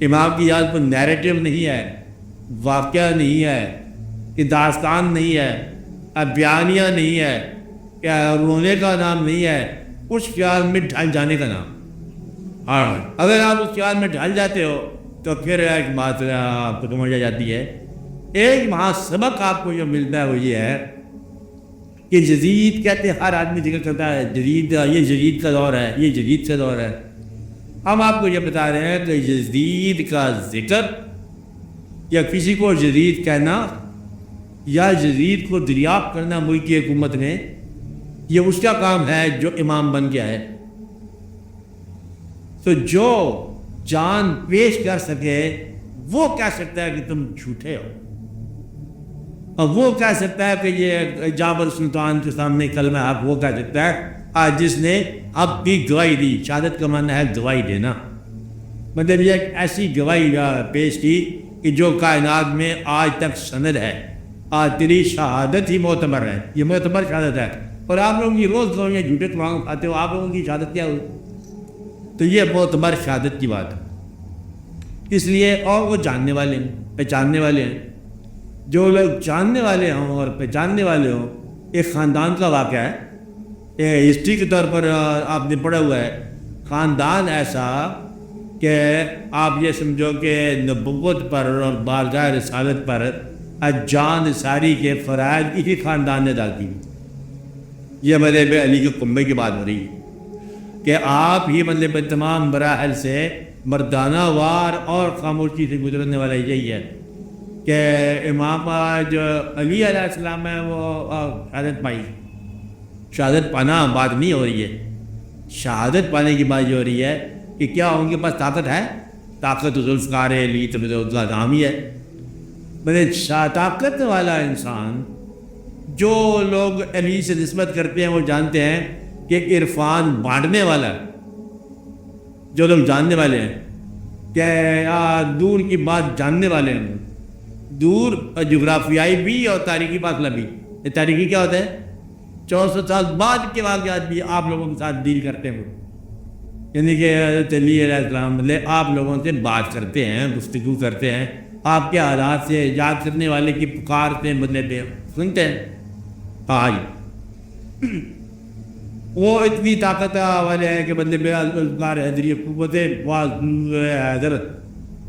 امام کی یاد پر نیریٹو نہیں ہے، واقعہ نہیں ہے، کہ داستان نہیں ہے، بیانیہ نہیں ہے، کیا رونے کا نام نہیں ہے، اس خیال میں ڈھل جانے کا نام۔ اور اگر آپ اس خیال میں ڈھل جاتے ہو تو پھر ایک بات آپ کو سمجھ آ جاتی ہے۔ ایک وہاں سبق آپ کو جو ملتا ہے وہ یہ ہے کہ جدید کہتے ہیں، ہر آدمی ذکر کرتا ہے جدید، یہ جدید کا دور ہے، یہ جدید کا دور ہے۔ ہم آپ کو یہ بتا رہے ہیں کہ جدید کا ذکر یا کسی کو جدید کہنا یا جدید کو دریافت کرنا ملک کی حکومت نے، یہ اس کا کام ہے جو امام بن گیا ہے۔ تو جو جان پیش کر سکے وہ کہہ سکتا ہے کہ تم جھوٹے ہو، اور وہ کہہ سکتا ہے کہ یہ جابر سلطان کے سامنے کلمہ حق وہ کہہ سکتا ہے جس نے اب بھی گواہی دی۔ شہادت کا معنی ہے گواہی دینا، مطلب یہ ایک ایسی گواہی پیش کی کہ جو کائنات میں آج تک سند ہے، آج تیری شہادت ہی معتبر ہے، یہ معتبر شہادت ہے۔ اور آپ لوگوں کی روز گوئیاں جھوٹے تمام کھاتے ہو، آپ لوگوں کی شہادت کیا ہوئی؟ تو یہ معتبر شہادت کی بات ہے۔ اس لیے اور وہ جاننے والے ہیں، پہچاننے والے ہیں۔ جو لوگ جاننے والے ہوں اور پہچاننے والے ہوں، ایک خاندان کا واقعہ ہے، ہسٹری کے طور پر آپ نے پڑھا ہوا ہے، خاندان ایسا کہ آپ یہ سمجھو کہ نبوت پر اور بارگاہ رسالت پر جان ساری کے فرائض اسی خاندان نے ڈال دی۔ یہ مطلب علی کے کنبے کی بات ہو رہی ہے کہ آپ ہی مطلب تمام مراحل سے مردانہ وار اور خاموشی سے گزرنے والا یہی ہے کہ امام جو علی علیہ السلام ہے وہ شہادت پائی۔ شہادت پانا بات نہیں ہو رہی ہے، شہادت پانے کی بات یہ ہو رہی ہے کہ کیا ان کے پاس طاقت ہے؟ طاقت ذوالفقار علی تو کا نام ہی ہے۔ طاقت والا انسان، جو لوگ علی سے نسبت کرتے ہیں وہ جانتے ہیں کہ عرفان بانٹنے والا ہے۔ جو لوگ جاننے والے ہیں کہ دور کی بات جاننے والے ہیں، دور جغرافیائی بھی اور تاریخی فاصلہ بھی۔ یہ تاریخی کیا ہوتا ہے؟ 400 سال بعد کے واقعات بھی آپ لوگوں کے ساتھ ڈیل کرتے ہیں، یعنی کہ حضرت علی علیہ السلام آپ لوگوں سے بات کرتے ہیں، گفتگو کرتے ہیں، آپ کے حالات سے یاد کرنے والے کی پکار سے بدلے پہ سنتے ہیں۔ آج وہ اتنی طاقت والے ہیں کہ بدلے پہ حیدری قوت حیدر،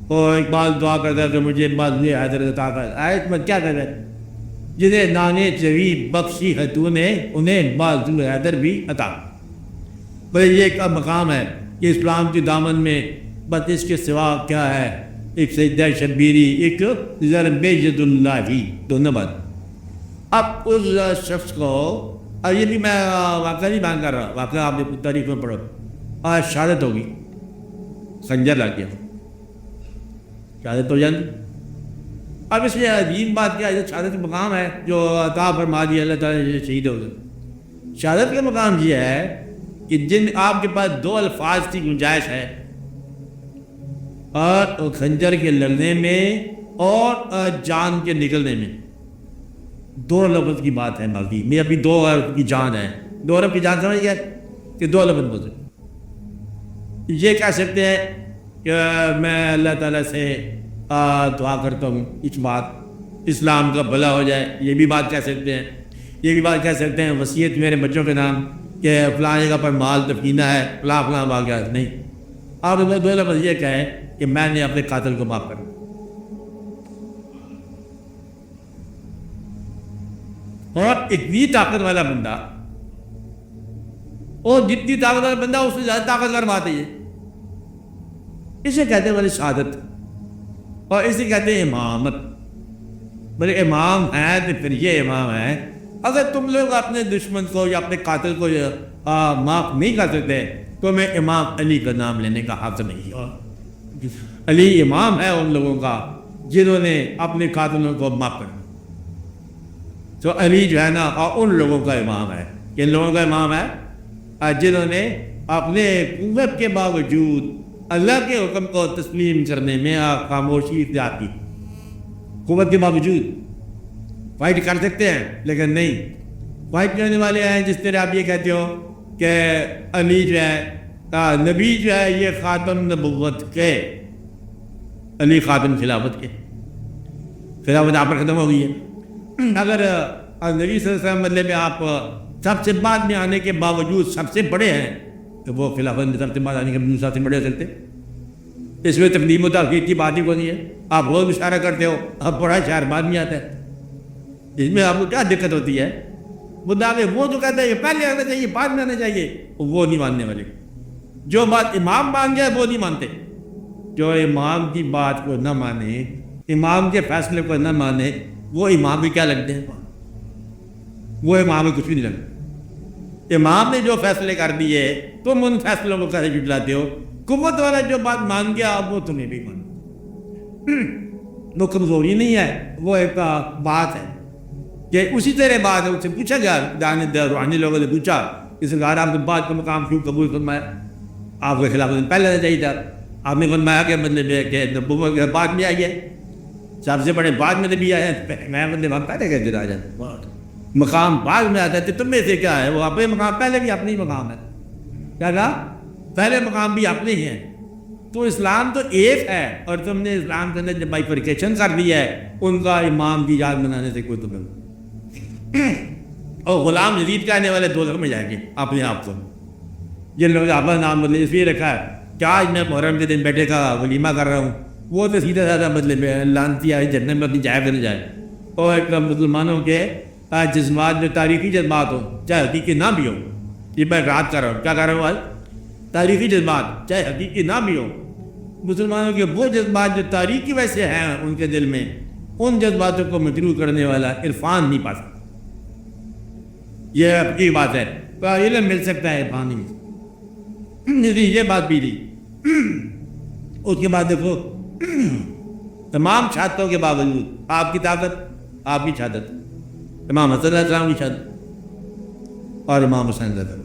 اور اقبال دعا کرتا ہے کہ مجھے بازوئے حیدر کا طاقت آیت میں کیا کہتا ہے؟ جنہیں نانے چوی بخشی ہے تو نے، انہیں بازو حیدر بھی عطا۔ بھائی یہ ایک مقام ہے کہ اسلام کے دامن میں بس اس کے سوا کیا ہے؟ ایک سجدہ شبیری، ایک ضرب ید اللہ ہی، دونوں بات۔ اب اس شخص کو، اور یہ بھی میں واقعہ نہیں بیان کر رہا، واقعہ آپ نے تاریخ میں پڑھو، آج شہادت ہوگی، خنجر لگ گیا، شہادت ہو جاتی۔ اب اس لیے عظیم بات کیا ہے؟ شہادت کا مقام ہے جو عطا فرما دیا اللہ تعالیٰ نے، شہید ہو گئے۔ شہادت کا مقام یہ ہے کہ جن آپ کے پاس دو الفاظ کی گنجائش ہے، اور خنجر کے لڑنے میں اور جان کے نکلنے میں، دو لفظ کی بات ہے باقی میں، ابھی دو عرب کی جان ہے، دو عرب کی جان سمجھ گیا کہ دو لفظ بول سکتے۔ یہ کہہ سکتے ہیں کہ میں اللہ تعالیٰ سے دعا کرتا ہوں اس بات اسلام کا بھلا ہو جائے، یہ بھی بات کہہ سکتے ہیں۔ یہ بھی بات کہہ سکتے ہیں وصیت میرے بچوں کے نام کہ فلاں جگہ پر مال دفینہ ہے، فلاں فلاں واقعات نہیں۔ آپ دو لفظ یہ کہیں کہ میں نے اپنے قاتل کو معاف کرا۔ اور اتنی طاقت والا بندہ، اور جتنی طاقت والا بندہ اس سے زیادہ طاقتور بات ہے یہ، اسے کہتے ہیں والی شہادت، اور اسے کہتے ہیں امامت۔ بھلے امام ہے تو پھر یہ امام ہے۔ اگر تم لوگ اپنے دشمن کو یا اپنے قاتل کو معاف نہیں کر سکتے تو میں امام علی کا نام لینے کا حق نہیں ہو۔ علی امام ہے ان لوگوں کا جنہوں نے اپنے قاتلوں کو معاف کر، تو علی جو ہے نا ان لوگوں کا امام ہے۔ کن لوگوں کا امام ہے؟ جنہوں نے اپنے قوت کے باوجود اللہ کے حکم کو تسلیم کرنے میں خاموشی اختیار کی۔ قوت کے باوجود فائٹ کر سکتے ہیں لیکن نہیں فائٹ کرنے والے ہیں، جس طرح آپ یہ کہتے ہو کہ علی جو ہے نبی جو ہے یہ خاتم نبوت کے علی خاتم خلافت کے، خلافت آپ پر ختم ہو گئی ہے۔ اگر نبی صلی اللہ علیہ وسلم مطلب آپ سب سے بعد میں آنے کے باوجود سب سے بڑے ہیں، تو وہ خلافت میں سب سے بعد آنے کے باوجود سب سے بڑے ہو سکتے، اس میں تقدیم و تاخیر کی بات ہی کو نہیں ہے۔ آپ روز اشارہ کرتے ہو، اب بڑا شہر بعد میں آتا ہے، اس میں آپ کو کیا دقت ہوتی ہے؟ وہ جو کہتا ہے یہ پہلے آنا چاہیے بعد میں آنا چاہیے، وہ نہیں ماننے والے۔ جو بات امام مان گیا وہ نہیں مانتے۔ جو امام کی بات کو نہ مانے، امام کے فیصلے کو نہ مانے، وہ امام بھی کیا لگتے ہیں؟ وہ امام میں کچھ بھی نہیں لگتا۔ امام نے جو فیصلے کر دیے تم ان فیصلوں کو کیسے جھٹلاتے ہو؟ قوت والا جو بات مان گیا اب وہ تمہیں بھی مان، وہ کمزوری نہیں ہے، وہ ایک بات ہے کہ اسی طرح بات ہے۔ اس سے پوچھا گیا، روحانی لوگوں نے پوچھا اس لیے آپ نے بات کا مقام کیوں قبول فرمایا؟ آپ کے خلاف پہلے آنا چاہیے تھا۔ آپ نے فرمایا کہ مطلب کہ نبوت کے بعد میں آئی ہے، سب سے بڑے بعد میں نبی آئے ہیں، میں مطلب پہلے کیسے آ جاتا، مقام بعد میں آتا ہے تو تم میں سے کیا ہے؟ وہ اپنے مقام پہلے بھی اپنے ہی مقام ہے، کیا کہا؟ پہلے مقام بھی اپنے ہی ہیں۔ تو اسلام تو ایک ہے اور تم نے اسلام کے اندر جب بائیفرکیشن کر دی ہے، ان کا امام کی یاد منانے سے کوئی تمہیں اور غلام جدید کہنے والے دوزخ میں جائیں گے اپنے آپ کو۔ جن لوگوں نے اپنا نام بدلے اس لیے رکھا ہے کہ آج میں محرم کے دن بیٹے کا ولیمہ کر رہا ہوں، وہ تو سیدھا سادہ مطلب لانتی آئی جنت میں اپنی جائے بن جائے۔ اور ایک مسلمانوں کے جذبات جو تاریخی جذبات ہوں چاہے حقیقی نہ بھی ہو، یہ میں رات کر رہا ہوں، کیا کر رہا ہوں آج؟ تاریخی جذبات چاہے حقیقی نہ بھی ہو، مسلمانوں کے وہ جذبات جو تاریخی ویسے ہیں ان کے دل میں، ان جذباتوں کو مجروح کرنے والا عرفان نہیں پا سکتا۔ یہ حقیقی بات ہے، علم مل سکتا ہے، عرفان نہیں۔ یہ بات بھی تھی۔ اس کے بعد دیکھو تمام شہادتوں کے باوجود آپ کی طاقت، آپ کی شہادت، امام حسن علیہ السلام کی شہادت اور امام حسین علیہ السلام،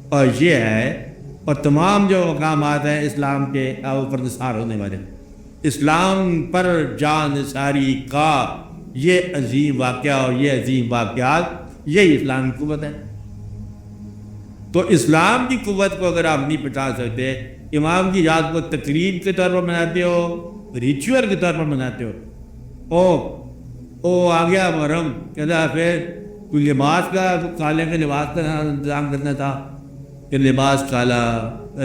اور یہ ہے، اور تمام جو مقامات ہیں اسلام کے اوپر نثار ہونے والے، اسلام پر جان نثاری کا یہ عظیم واقعہ اور یہ عظیم واقعات، یہی اسلام کی قوت ہے۔ تو اسلام کی قوت کو اگر آپ نہیں پہچان سکتے، امام کی یاد کو تقریب کے طور پر مناتے ہو، ریچول کے طور پر مناتے ہو، او آ گیا محرم، کہتا پھر کوئی لباس کا کالے کے لباس کا انتظام کرنا تھا کہ لباس کالا،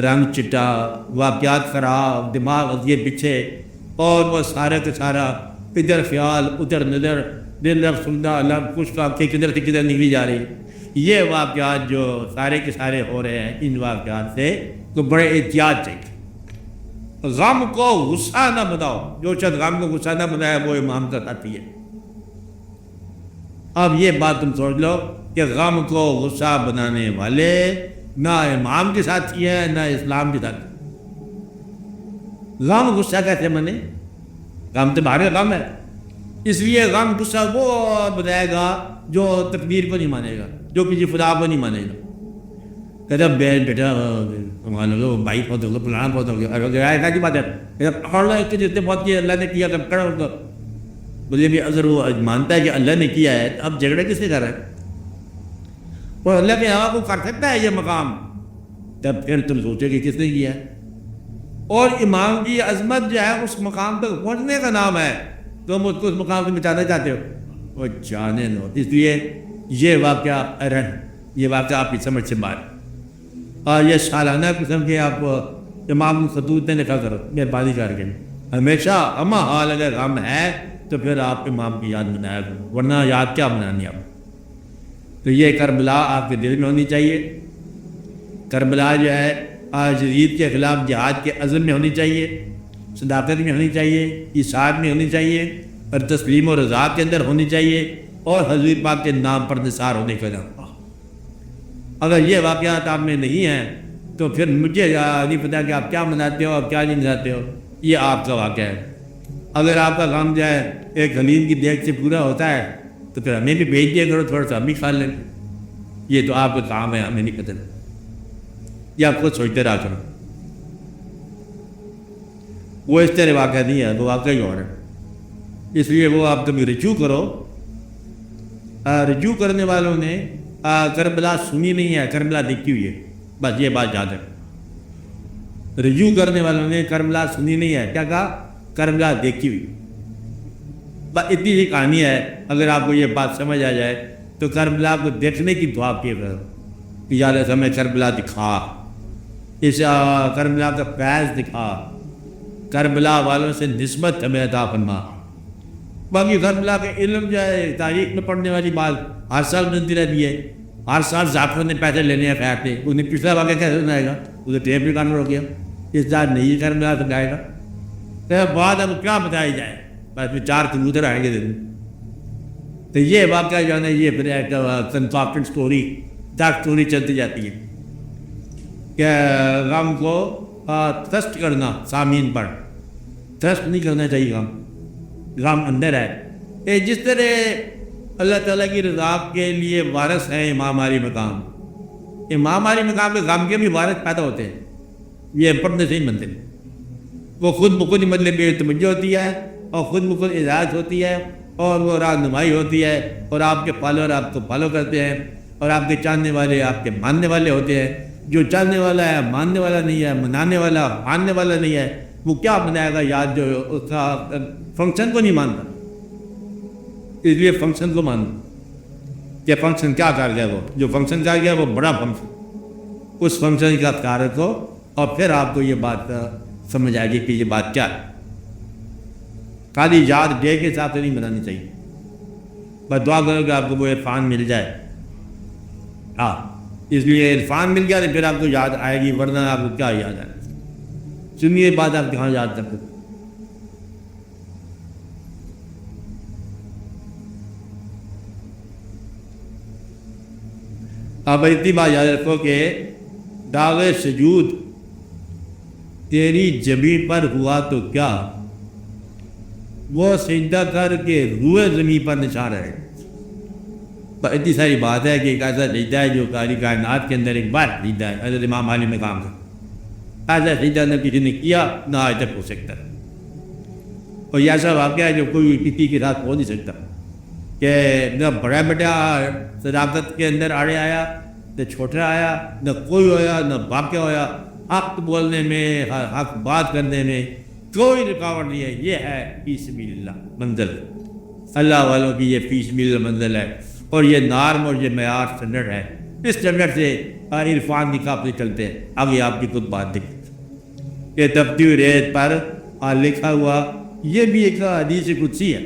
رنگ چٹا، واقعات خراب، دماغ ازیے پیچھے، اور وہ سارے کا سارا ادھر خیال ادھر نظر، دل رب سننا لب کچھ کا کہ کدھر سے کدھر نکلی جا رہی۔ یہ واقعات جو سارے کے سارے ہو رہے ہیں، ان واقعات سے تو بڑے احتیاط چاہیے۔ غم کو غصہ نہ بناؤ، جو شخص غم کو غصہ نہ بنائے وہ امام کا ساتھی ہے۔ اب یہ بات تم سوچ لو کہ غم کو غصہ بنانے والے نہ امام کے ساتھی ہیں نہ اسلام کے ساتھی۔ غم غصہ کیسے بنے؟ غم تمہارے غم ہے، اس لیے غم غصہ وہ بنائے گا جو تقدیر کو نہیں مانے گا، جو کسی خدا کو نہیں مانے گا۔ کہتا بیٹا مان لو بھائی بہت ہو گیا، پرانا بہت ہو گیا، ایسا کی بات ہے، پکڑ لو کہ جتنے بہت کیا اللہ نے کیا تب کرو تو مجھے بھی اگر وہ مانتا ہے کہ اللہ نے کیا ہے، اب جھگڑے کس سے کر رہا ہے؟ اور اللہ کے علاوہ کو کر سکتا ہے یہ مقام، تب پھر تم سوچے کہ کس نے کیا ہے۔ اور امام کی عظمت جو ہے اس مقام تک پہنچنے کا نام ہے، تم اس کو اس مقام سے بچانا چاہتے ہو، وہ جانے دو۔ اس لیے یہ واقعہ ارن، یہ واقعہ آپ کی سمجھ سے باہر، اور یہ سالانہ قسم کے آپ امام خطوط نے لکھا کرو مہربانی کر کے، ہمیشہ اما حال اگر غم ہے تو پھر آپ امام کی یاد منایا کرو، ورنہ یاد کیا منانی آپ۔ تو یہ کربلا آپ کے دل میں ہونی چاہیے، کربلا جو ہے یزید کے خلاف جہاد کے عزم میں ہونی چاہیے، صداقت میں ہونی چاہیے، ایثار میں ہونی چاہیے، اور تسلیم و رضا کے اندر ہونی چاہیے، اور حضور پاک کے نام پر نثار ہونے کا نام۔ اگر یہ واقعات آپ میں نہیں ہیں تو پھر مجھے نہیں پتا کہ آپ کیا مناتے ہو اور کیا نہیں مناتے ہو، یہ آپ کا واقعہ ہے۔ اگر آپ کا کام جو ہے ایک حلیم کی دیکھ سے پورا ہوتا ہے تو پھر ہمیں بھی بھیج دیا کرو، تھوڑا سا ہم بھی کھا لیں، یہ تو آپ کا کام ہے، ہمیں نہیں پتہ، یہ آپ کو سوچتے رہا کرو۔ وہ اس طرح واقعہ نہیں ہے، وہ واقعی اور ہے، اس لیے وہ آپ کبھی رجوع کرو۔ رجوع کرنے والوں نے کربلا سنی نہیں ہے، کربلا دیکھی ہوئی ہے، بس یہ بات یاد ہے۔ رجوع کرنے والوں نے کربلا سنی نہیں ہے، کیا کہا؟ کربلا دیکھی ہوئی۔ بس اتنی سی کہانی ہے، اگر آپ کو یہ بات سمجھ آ جائے تو کربلا کو دیکھنے کی دعا کیے کرو کہ یا اللہ ہمیں کربلا دکھا، اس کربلا کا فیض دکھا، کربلا والوں سے نسبت ہمیں عطا فرما۔ باقی کربلا کا علم جو ہے تاریخ میں پڑھنے والی بات ہر سال بنتی رہتی ہے، ہر سال ذاکروں نے پیسے لینے ہیں خیر پہ، انہیں پچھلا واقعہ کیسے سنائے گا؟ اسے ٹیپ ریکارڈر ہو گیا، اس بار نہیں کربلا سمجھائے گا، تو بعد اب کیا بتائی جائے؟ بس میں 4 کبوتر آئیں گے دن۔ تو یہ واقعہ جو ہے نا یہ پھر ایک کنفاکٹنٹ اسٹوری، ڈارک اسٹوری چلتی جاتی ہے کہ غم کو ترسٹ کرنا، سامعین پر ترسٹ نہیں کرنا چاہیے، غم اندر ہے۔ جس طرح اللہ تعالیٰ کی رضا کے لیے وارث ہیں امام علی مقام، امام علی مقام کے غم کے بھی وارث پیدا ہوتے ہیں، یہ پڑھنے سے ہی بنتے ہیں۔ وہ خود بخود مطلب توجہ ہوتی ہے اور خود بخود ہدایت ہوتی ہے اور وہ رہنمائی ہوتی ہے، اور آپ کے فالوور آپ کو فالو کرتے ہیں، اور آپ کے چاہنے والے آپ کے ماننے والے ہوتے ہیں۔ جو چاہنے والا ہے ماننے والا نہیں ہے، منانے والا ماننے والا نہیں ہے، وہ کیا منائے گا یاد جو اس کا فنکشن کو نہیں مانتا، اس لیے فنکشن کو مانتا کہ فنکشن کیا کر گیا، وہ جو فنکشن کر گیا وہ بڑا فنکشن، اس فنکشن کا کارک ہو، اور پھر آپ کو یہ بات سمجھ آئے گی کہ یہ بات کیا ہے۔ خالی یاد ڈے کے حساب سے نہیں بنانی چاہیے، بس دعا کرو کہ آپ کو وہ عرفان مل جائے۔ ہاں اس لیے عرفان مل گیا تو پھر آپ کو یاد آئے گی، ورنہ آپ کو کیا یاد آئے؟ سنیے بات آپ کہاں یاد کرتے۔ آپ اتنی بات یاد رکھو کہ داغ سجود تیری جبیں پر ہوا تو کیا، وہ سجدہ کر کے روئے زمین پر نثار ہے۔ اتنی ساری بات ہے کہ ایک ایسا سجدہ ہے جو ساری کائنات کے اندر ایک بار سجدہ ہے، حضرت امام علی مقام کا ایسا سجدہ نہ کسی نے کیا نہ آج تک ہو سکتا، اور یہ ایسا واقعہ ہے جو کوئی کسی کے ساتھ ہو نہیں سکتا کہ نہ بڑا بیٹا صداقت کے اندر آڑے آیا، نہ چھوٹا آیا، نہ کوئی ہویا، نہ واقعہ ہویا، حق بولنے میں، حق بات کرنے میں کوئی رکاوٹ نہیں ہے۔ یہ ہے فی سبیل اللہ منزل، اللہ والوں کی یہ فی سبیل اللہ منزل ہے، اور یہ نارم اور یہ معیار سٹینڈرڈ ہے۔ اس سٹینڈرڈ سے عرفان نکاح سے چلتے ہیں۔ آگے آپ کی خود بات دیکھیں کہ تپتی ریت پر لکھا ہوا، یہ بھی ایک حدیث قدسی ہے۔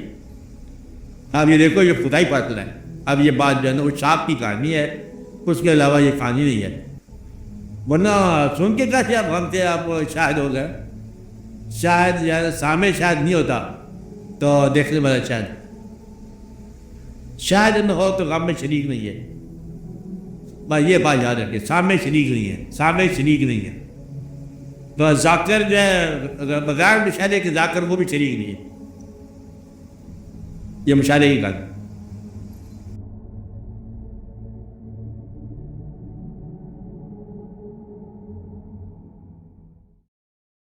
اب یہ دیکھو یہ خدائی فاصلہ ہے۔ اب یہ بات جو ہے نا وہ شاپ کی کہانی ہے، اس کے علاوہ یہ کہانی نہیں ہے، ورنہ سن کے کیسے آپ غم سے آپ شاہد ہو گئے؟ شاید سامع شاید نہیں ہوتا تو دیکھنے والا شاید نہ ہو تو غم میں شریک نہیں ہے۔ بس یہ بات یاد رکھیں، سامع شریک نہیں ہے، سامع شریک نہیں ہے، تو ذاکر جو ہے بغیر مشاہدے کے ذاکر وہ بھی شریک نہیں ہے، یہ مشاہدے کی بات ہے۔